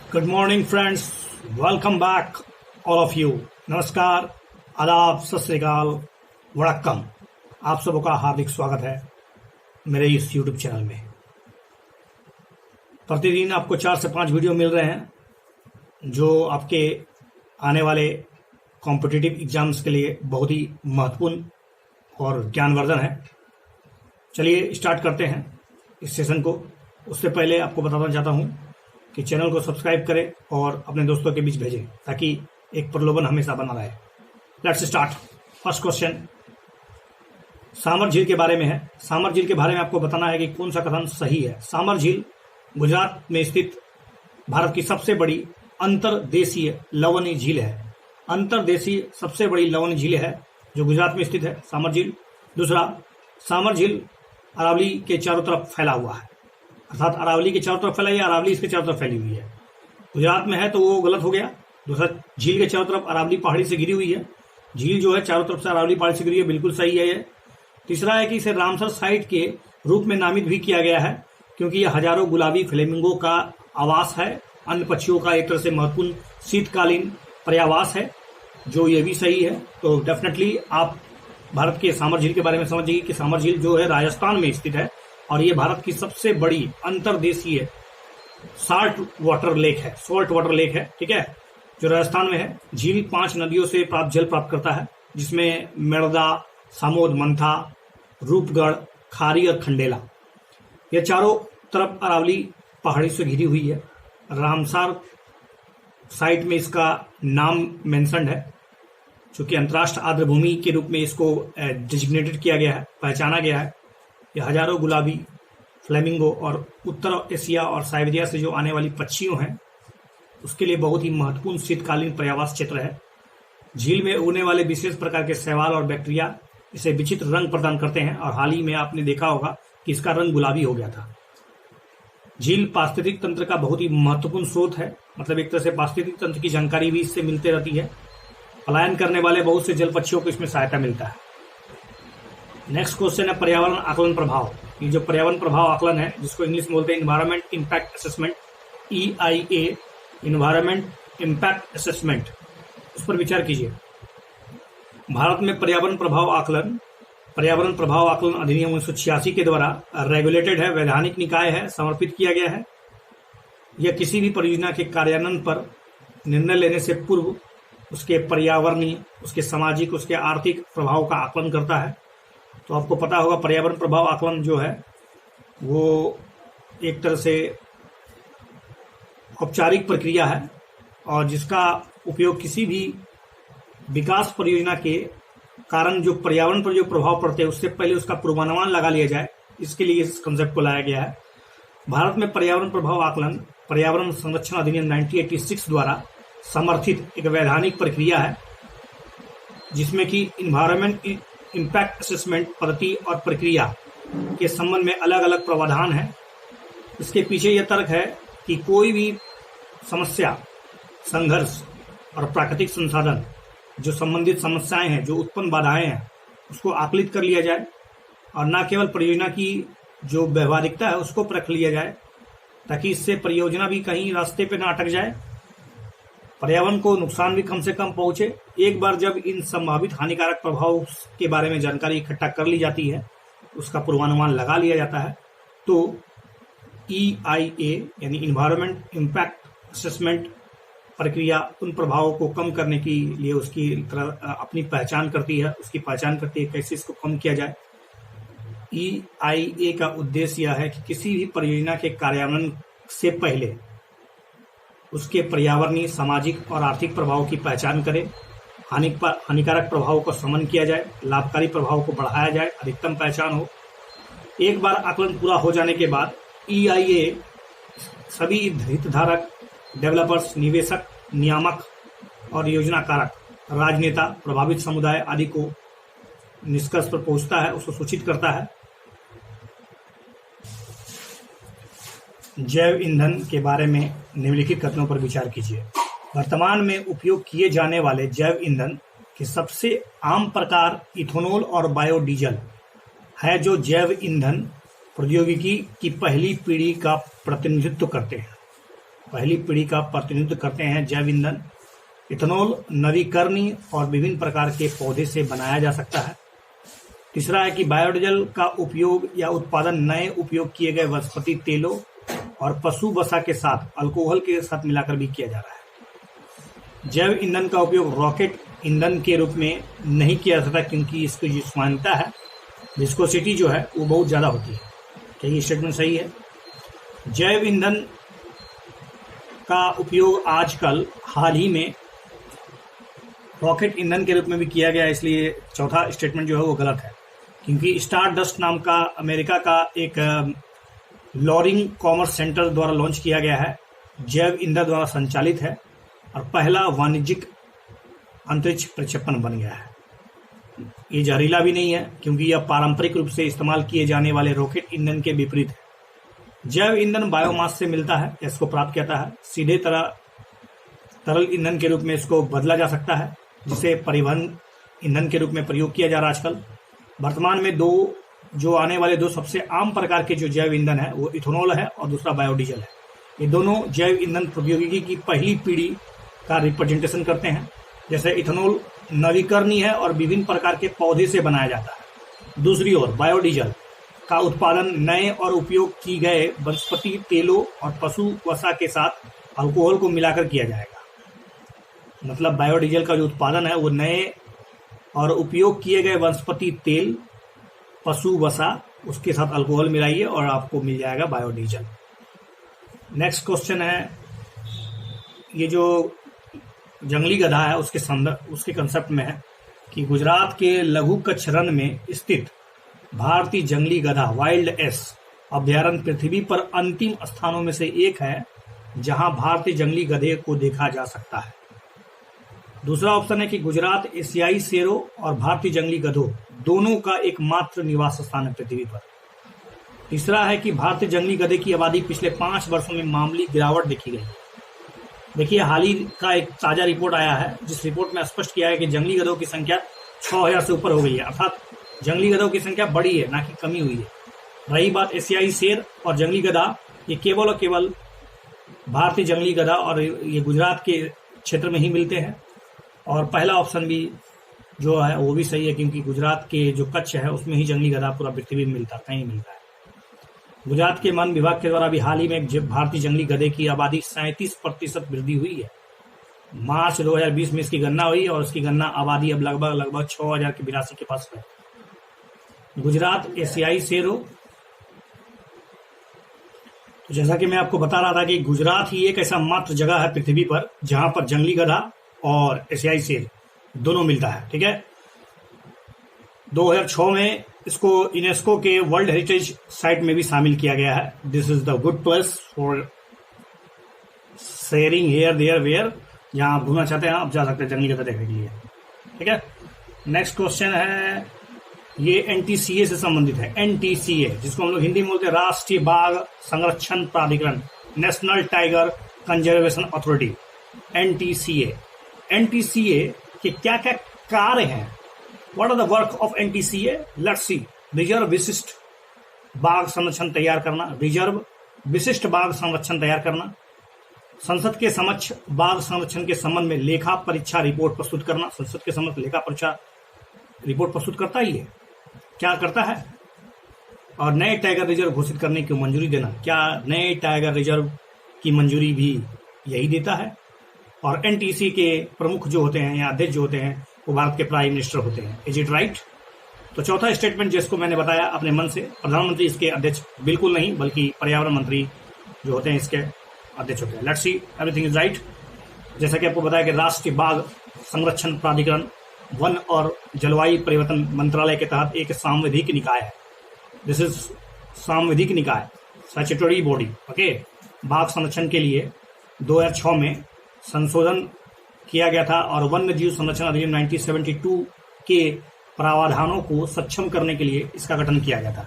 Good morning friends, welcome back all of you. नमस्कार, आदाब, सत श्री अकाल, वड़क्कम। आप सबों का हार्दिक स्वागत है मेरे इस यूट्यूब चैनल में। प्रतिदिन आपको 4 से 5 वीडियो मिल रहे हैं जो आपके आने वाले कॉम्पिटिटिव एग्जाम्स के लिए बहुत ही महत्वपूर्ण और ज्ञानवर्धन है। चलिए स्टार्ट करते हैं इस सेशन को। उससे पहले आपको बताना चाहता हूं कि चैनल को सब्सक्राइब करें और अपने दोस्तों के बीच भेजें ताकि एक प्रलोभन हमेशा बना रहे। Let's start. फर्स्ट क्वेश्चन सामर झील के बारे में है। सामर झील के बारे में आपको बताना है कि कौन सा कथन सही है। सामर झील गुजरात में स्थित भारत की सबसे बड़ी अंतर्देशीय लवणीय झील है। अंतर्देशीय सबसे बड़ी लवणीय झील है जो गुजरात में स्थित है, सामर झील। दूसरा, सामर झील अरावली के चारों तरफ फैला हुआ है, अर्थात अरावली के चारों तरफ फैला है, अरावली इसके चारों तरफ फैली हुई है। गुजरात में है तो वो गलत हो गया। दूसरा, झील के चारों तरफ अरावली पहाड़ी से घिरी हुई है। झील जो है चारों तरफ से अरावली पहाड़ी से घिरी है, बिल्कुल सही है ये। तीसरा है कि इसे रामसर साइट के रूप में नामित भी किया गया है क्योंकि यह हजारों गुलाबी फ्लेमिंगो का आवास है, अन्य पक्षियों का एक तरह से महत्वपूर्ण शीतकालीन पर्यावास है, जो ये भी सही है। तो डेफिनेटली आप भारत के सामर झील के बारे में समझिए कि सामर झील जो है राजस्थान में स्थित है और ये भारत की सबसे बड़ी अंतर्देशीय साल्ट वाटर लेक है, ठीक है, जो राजस्थान में है। झील 5 नदियों से जल प्राप्त करता है जिसमें मेड़दा, सामोद, मंथा, रूपगढ़, खारी और खंडेला। यह चारों तरफ अरावली पहाड़ी से घिरी हुई है। रामसर साइट में इसका नाम मेंशन्ड है चूंकि अंतर्राष्ट्रीय आर्द्र भूमि के रूप में इसको डिजिग्नेटेड किया गया है, पहचाना गया है। यह हजारों गुलाबी फ्लेमिंगो और उत्तर एशिया और साइबेरिया से जो आने वाली पक्षियों हैं उसके लिए बहुत ही महत्वपूर्ण शीतकालीन पर्यावास क्षेत्र है। झील में उगने वाले विशेष प्रकार के शैवाल और बैक्टीरिया इसे विचित्र रंग प्रदान करते हैं और हाल ही में आपने देखा होगा कि इसका रंग गुलाबी हो गया था। झील पारिस्थितिक तंत्र का बहुत ही महत्वपूर्ण स्रोत है, मतलब एक तरह से पारिस्थितिक तंत्र की जानकारी भी इससे मिलती रहती है। पलायन करने वाले बहुत से जल पक्षियों को इसमें सहायता मिलता है। नेक्स्ट क्वेश्चन है पर्यावरण आकलन प्रभाव। ये जो पर्यावरण प्रभाव आकलन है जिसको इंग्लिश में बोलते हैं environment impact assessment, EIA, environment impact assessment, उस पर विचार कीजिए। भारत में पर्यावरण प्रभाव आकलन अधिनियम 1986 के द्वारा रेगुलेटेड है, वैधानिक निकाय है, समर्पित किया गया है। यह किसी भी परियोजना के कार्यान्वयन पर निर्णय लेने से पूर्व उसके पर्यावरणीय, उसके सामाजिक, उसके आर्थिक प्रभाव का आकलन करता है। तो आपको पता होगा पर्यावरण प्रभाव आकलन जो है वो एक तरह से औपचारिक प्रक्रिया है और जिसका उपयोग किसी भी विकास परियोजना के कारण जो पर्यावरण पर जो प्रभाव पड़ते हैं उससे पहले उसका पूर्वानुमान लगा लिया जाए, इसके लिए इस कंसेप्ट को लाया गया है। भारत में पर्यावरण प्रभाव आकलन पर्यावरण संरक्षण अधिनियम 1986 द्वारा समर्थित एक वैधानिक प्रक्रिया है जिसमें कि इन्वायरमेंट इम्पैक्ट असेसमेंट पद्धति और प्रक्रिया के संबंध में अलग अलग प्रावधान है। इसके पीछे यह तर्क है कि कोई भी समस्या, संघर्ष और प्राकृतिक संसाधन जो संबंधित समस्याएं हैं, जो उत्पन्न बाधाएं हैं, उसको आकलित कर लिया जाए और न केवल परियोजना की जो व्यवहारिकता है उसको परख लिया जाए ताकि इससे परियोजना भी कहीं रास्ते पे ना अटक जाए, पर्यावरण को नुकसान भी कम से कम पहुंचे। एक बार जब इन संभावित हानिकारक प्रभाव के बारे में जानकारी इकट्ठा कर ली जाती है, उसका पूर्वानुमान लगा लिया जाता है, तो EIA यानी इन्वायरमेंट इम्पैक्ट असेसमेंट प्रक्रिया उन प्रभावों को कम करने के लिए उसकी अपनी पहचान करती है, कैसे इसको कम किया जाए। EIA का उद्देश्य यह है कि किसी भी परियोजना के कार्यान्वयन से पहले उसके पर्यावरणीय, सामाजिक और आर्थिक प्रभाव की पहचान करें, हानिकारक प्रभावों को शमन किया जाए, लाभकारी प्रभावों को बढ़ाया जाए, अधिकतम पहचान हो। एक बार आकलन पूरा हो जाने के बाद EIA सभी हितधारक, डेवलपर्स, निवेशक, नियामक और योजनाकारक, राजनेता, प्रभावित समुदाय आदि को निष्कर्ष पर पहुंचता है, उसको सूचित करता है। जैव ईंधन के बारे में निम्नलिखित कथनों पर विचार कीजिए। वर्तमान में उपयोग किए जाने वाले जैव ईंधन के सबसे आम प्रकार इथेनॉल और बायोडीजल है, जो जैव ईंधन प्रौद्योगिकी की पहली पीढ़ी का प्रतिनिधित्व करते हैं। पहली पीढ़ी का प्रतिनिधित्व करते हैं जैव ईंधन। इथेनॉल नवीकरणीय और विभिन्न प्रकार के पौधे से बनाया जा सकता है। तीसरा है कि बायोडीजल का उपयोग या उत्पादन नए उपयोग किए गए वनस्पति तेलों और पशु वसा के साथ अल्कोहल के साथ मिलाकर भी किया जा रहा है। जैव ईंधन का उपयोग रॉकेट ईंधन के रूप में नहीं किया जाता क्योंकि इसकी जो समानता है, विस्कोसिटी जो है वो बहुत ज़्यादा होती है। क्या ये स्टेटमेंट सही है? जैव ईंधन का उपयोग आजकल हाल ही में रॉकेट ईंधन के रूप में भी किया गया है, इसलिए चौथा स्टेटमेंट जो है वो गलत है, क्योंकि स्टार डस्ट नाम का अमेरिका का एक लॉरिंग कॉमर्स सेंटर द्वारा लॉन्च किया गया है, जैव ईंधन द्वारा संचालित है और पहला वाणिज्यिक अंतरिक्ष प्रक्षेपण बन गया है। ये जहरीला भी नहीं है क्योंकि यह पारंपरिक रूप से इस्तेमाल किए जाने वाले रॉकेट ईंधन के विपरीत है। जैव ईंधन बायोमास से मिलता है, इसको प्राप्त किया जाता है। सीधे तरल ईंधन के रूप में इसको बदला जा सकता है, जिसे परिवहन ईंधन के रूप में प्रयोग किया जा रहा है आजकल। वर्तमान में आने वाले दो सबसे आम प्रकार के जो जैव ईंधन है वो इथेनॉल है और दूसरा बायोडीजल है। ये दोनों जैव ईंधन प्रौद्योगिकी की पहली पीढ़ी का रिप्रेजेंटेशन करते हैं। जैसे इथेनॉल नवीकरणीय है और विभिन्न प्रकार के पौधे से बनाया जाता है। दूसरी ओर बायोडीजल का उत्पादन नए और उपयोग किए गए वनस्पति तेलों और पशु वसा के साथ अल्कोहल को मिलाकर किया जाएगा। मतलब बायोडीजल का जो उत्पादन है वो नए और उपयोग किए गए वनस्पति तेल, पशु वसा, उसके साथ अल्कोहल मिलाइए और आपको मिल जाएगा बायोडीजल। नेक्स्ट क्वेश्चन है, ये जो जंगली गधा है उसके कंसेप्ट में है कि गुजरात के लघु कच्छ रण में स्थित भारतीय जंगली गधा वाइल्ड एस अभ्यारण्य पृथ्वी पर अंतिम स्थानों में से एक है जहां भारतीय जंगली गधे को देखा जा सकता है। दूसरा ऑप्शन है कि गुजरात एशियाई शेरों और भारतीय जंगली गधों दोनों का एकमात्र निवास स्थान है पृथ्वी पर। तीसरा है कि भारतीय जंगली गधे की आबादी पिछले 5 वर्षों में मामूली गिरावट देखी गई। देखिए, हाल ही का एक ताजा रिपोर्ट आया है जिस रिपोर्ट में स्पष्ट किया है कि जंगली गधों की संख्या 6000 से ऊपर हो गई है, अर्थात जंगली गधों की संख्या बढ़ी है, ना कि कमी हुई है। रही बात एशियाई शेर और जंगली गधा, ये केवल और केवल भारतीय जंगली गधा और ये गुजरात के क्षेत्र में ही मिलते हैं। और पहला ऑप्शन भी जो है वो भी सही है, क्योंकि गुजरात के जो कच्छ है उसमें ही जंगली गधा पूरा पृथ्वी में मिलता, कहीं मिलता है। गुजरात के वन विभाग के द्वारा भी हाल ही में भारतीय जंगली गधे की आबादी 37% वृद्धि हुई है। मार्च 2020 में इसकी गणना हुई और उसकी गणना आबादी अब लगभग 6082 के पास है। गुजरात एशियाई शेरों, तो जैसा कि मैं आपको बता रहा था कि गुजरात ही एक ऐसा मात्र जगह है पृथ्वी पर जहां पर जंगली गधा और एशियाई शेर दोनों मिलता है। ठीक है, 2006 में इसको यूनेस्को के वर्ल्ड हेरिटेज साइट में भी शामिल किया गया है। This is the good place for sharing here there where, जहां आप घूमना चाहते हैं आप जा सकते हैं जंगली गधा देखने के लिए। ठीक है, नेक्स्ट क्वेश्चन है, ये एनटीसीए से संबंधित है। एनटीसीए, जिसको हम लोग हिंदी में बोलते हैं राष्ट्रीय बाघ संरक्षण प्राधिकरण, national tiger conservation authority, NTCA. NTCA के क्या क्या कार्य हैं? What are the work of NTCA? Let's see. Reserve विशिष्ट बाघ संरक्षण तैयार करना, रिजर्व विशिष्ट बाघ संरक्षण तैयार करना, संसद के समक्ष बाघ संरक्षण के संबंध में लेखा परीक्षा रिपोर्ट प्रस्तुत करना। संसद के समक्ष लेखा परीक्षा रिपोर्ट प्रस्तुत करता ही है, क्या करता है? और नए टाइगर रिजर्व घोषित करने की मंजूरी देना, क्या नए टाइगर रिजर्व की मंजूरी भी यही देता है? और एनटीसी के प्रमुख जो होते हैं या अध्यक्ष जो होते हैं वो भारत के प्राइम मिनिस्टर होते हैं। Is it right? तो चौथा स्टेटमेंट जिसको मैंने बताया अपने मन से, प्रधानमंत्री इसके अध्यक्ष बिल्कुल नहीं, बल्कि पर्यावरण मंत्री जो होते हैं इसके अध्यक्ष होते हैं। Let's see, everything is right. जैसा कि आपको बताया कि राष्ट्रीय बाघ संरक्षण प्राधिकरण वन और जलवायु परिवर्तन मंत्रालय के तहत एक सांविधिक निकाय है। दिस इज सांविधिक निकाय, स्टैट्यूटरी बॉडी। ओके, बाघ संरक्षण के लिए 2006 में संशोधन किया गया था और वन्य जीव संरक्षण अधिनियम 1972 के प्रावधानों को सक्षम करने के लिए इसका गठन किया गया था।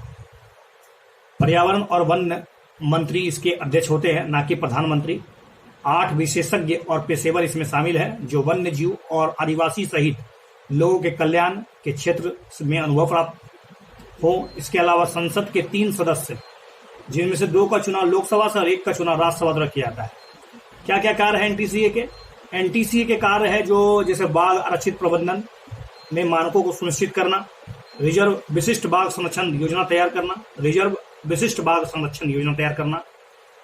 पर्यावरण और वन मंत्री इसके अध्यक्ष होते हैं, ना कि प्रधानमंत्री। 8 विशेषज्ञ और पेशेवर इसमें शामिल हैं जो वन्य जीव और आदिवासी सहित लोगों के कल्याण के क्षेत्र में अनुभव प्राप्त हो। इसके अलावा संसद के 3 सदस्य, जिनमें से 2 का चुनाव लोकसभा से और 1 का चुनाव राज्यसभा द्वारा किया जाता है, क्या क्या कार्य है एनटीसीए के? एनटीसीए के कार्य है जो जैसे बाघ आरक्षित प्रबंधन में मानकों को सुनिश्चित करना, रिजर्व विशिष्ट बाघ संरक्षण योजना तैयार करना,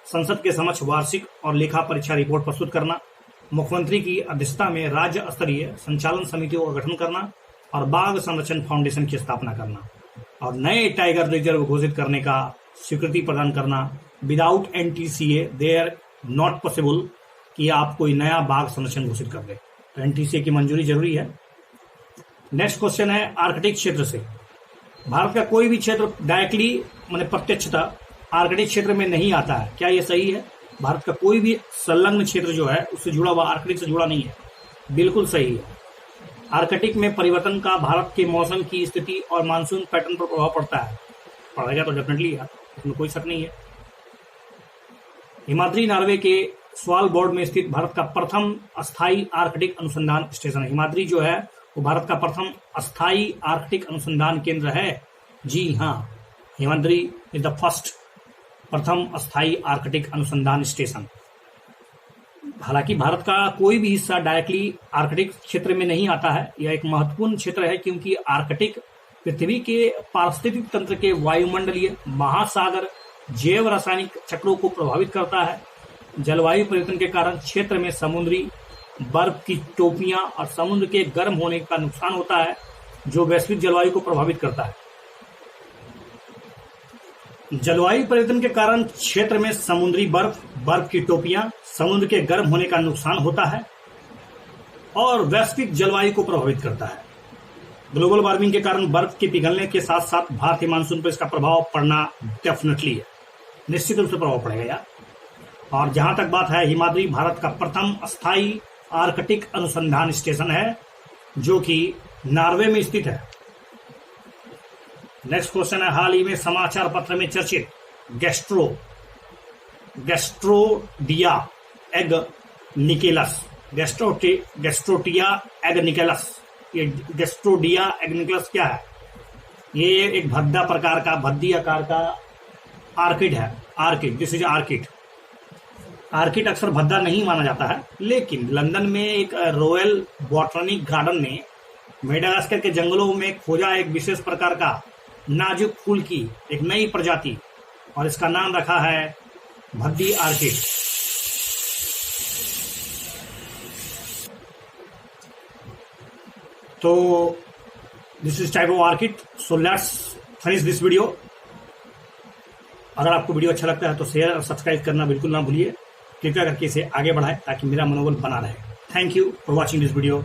संसद के समक्ष वार्षिक और लेखा परीक्षा रिपोर्ट प्रस्तुत करना, मुख्यमंत्री की अध्यक्षता में राज्य स्तरीय संचालन समितियों का गठन करना और बाघ संरक्षण फाउंडेशन की स्थापना करना और नए टाइगर रिजर्व घोषित करने का स्वीकृति प्रदान करना। Without NTCA there not possible कि आप कोई नया बाघ संरक्षण घोषित कर दे, तो एनटीसीए की मंजूरी जरूरी है। नेक्स्ट क्वेश्चन है आर्कटिक क्षेत्र से। भारत का कोई भी क्षेत्र डायरेक्टली माने प्रत्यक्षता आर्कटिक क्षेत्र में नहीं आता है, क्या यह सही है? भारत का कोई भी संलग्न क्षेत्र जो है उससे जुड़ा हुआ आर्कटिक से जुड़ा नहीं है, बिल्कुल सही है। आर्कटिक में परिवर्तन का भारत के मौसम की स्थिति और मानसून पैटर्न पर प्रभाव पड़ता है, पड़ेगा तो डेफिनेटली यार, इसमें कोई शक नहीं है। हिमाद्री नॉर्वे के स्वालबॉर्ड में स्थित भारत का प्रथम अस्थायी आर्कटिक अनुसंधान स्टेशन है। हिमाद्री जो है वो भारत का प्रथम अस्थायी आर्कटिक अनुसंधान केंद्र है। जी हाँ, हिमाद्री इज द फर्स्ट प्रथम अस्थायी आर्कटिक अनुसंधान स्टेशन। हालांकि भारत का कोई भी हिस्सा डायरेक्टली आर्कटिक क्षेत्र में नहीं आता है, यह एक महत्वपूर्ण क्षेत्र है क्योंकि आर्कटिक पृथ्वी के पारिस्थितिक तंत्र के वायुमंडलीय, महासागर, जैव रासायनिक चक्रों को प्रभावित करता है। जलवायु परिवर्तन के कारण क्षेत्र में समुद्री बर्फ की टोपियां और समुद्र के गर्म होने का नुकसान होता है जो वैश्विक जलवायु को प्रभावित करता है। जलवायु परिवर्तन के कारण क्षेत्र में समुद्री बर्फ की टोपियां, समुद्र के गर्म होने का नुकसान होता है और वैश्विक जलवायु को प्रभावित करता है। ग्लोबल वार्मिंग के कारण बर्फ के पिघलने के साथ साथ भारतीय मानसून पर इसका प्रभाव पड़ना डेफिनेटली है, निश्चित रूप से प्रभाव पड़ेगा यार। और जहां तक बात है, हिमाद्री भारत का प्रथम अस्थायी आर्कटिक अनुसंधान स्टेशन है जो कि नॉर्वे में स्थित है। नेक्स्ट क्वेश्चन है, हाल ही में समाचार पत्र में चर्चित गैस्ट्रोडिया एगनिकेलस, गैस्ट्रोडिया एगनिकेलस क्या है? ये एक भद्दी आकार का आर्किड है। This is orchid. आर्किड अक्सर भद्दा नहीं माना जाता है, लेकिन लंदन में एक रॉयल बॉटनिक गार्डन ने मेडागास्कर के जंगलों में खोजा एक विशेष प्रकार का नाजुक फूल की एक नई प्रजाति और इसका नाम रखा है भद्दी आर्किड। तो this is type of orchid. So let's finish this video. अगर आपको वीडियो अच्छा लगता है तो शेयर और सब्सक्राइब करना बिल्कुल ना भूलिए। कृपया करके इसे आगे बढ़ाएं ताकि मेरा मनोबल बना रहे। Thank you for watching this video.